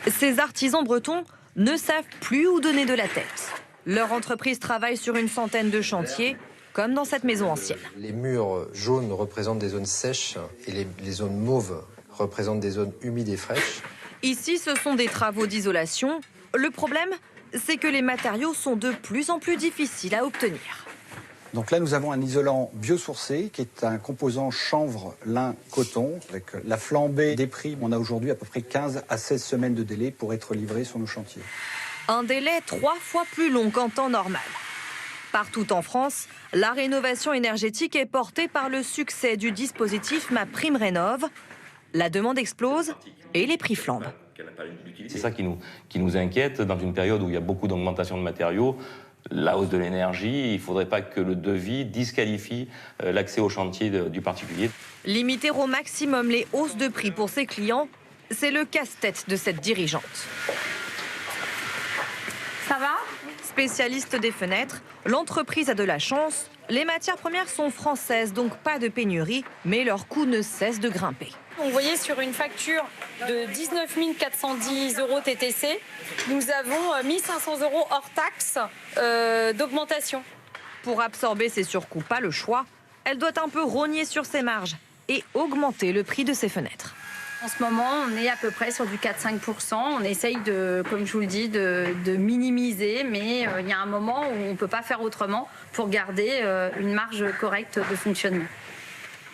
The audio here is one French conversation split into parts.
Ces artisans bretons ne savent plus où donner de la tête. Leur entreprise travaille sur une centaine de chantiers, comme dans cette maison ancienne. Les murs jaunes représentent des zones sèches et les zones mauves représentent des zones humides et fraîches. Ici, ce sont des travaux d'isolation. Le problème, c'est que les matériaux sont de plus en plus difficiles à obtenir. Donc là, nous avons un isolant biosourcé qui est un composant chanvre, lin, coton. Avec la flambée des prix, on a aujourd'hui à peu près 15 à 16 semaines de délai pour être livré sur nos chantiers. Un délai 3 fois plus long qu'en temps normal. Partout en France, la rénovation énergétique est portée par le succès du dispositif MaPrimeRénov'. La demande explose et les prix flambent. C'est ça qui nous inquiète dans une période où il y a beaucoup d'augmentation de matériaux. La hausse de l'énergie, il ne faudrait pas que le devis disqualifie l'accès au chantier du particulier. Limiter au maximum les hausses de prix pour ses clients, c'est le casse-tête de cette dirigeante. Ça va ? Spécialiste des fenêtres, l'entreprise a de la chance. Les matières premières sont françaises, donc pas de pénurie, mais leur coût ne cesse de grimper. Vous voyez sur une facture de 19 410 € TTC, nous avons 1 500 € hors taxe d'augmentation. Pour absorber ces surcoûts, pas le choix. Elle doit un peu rogner sur ses marges et augmenter le prix de ses fenêtres. En ce moment, on est à peu près sur du 4-5%. On essaye, comme je vous le dis, de minimiser, mais il y a un moment où on ne peut pas faire autrement pour garder une marge correcte de fonctionnement.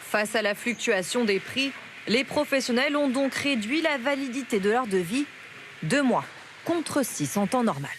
Face à la fluctuation des prix, les professionnels ont donc réduit la validité de leur devis, 2 mois contre 6 en temps normal.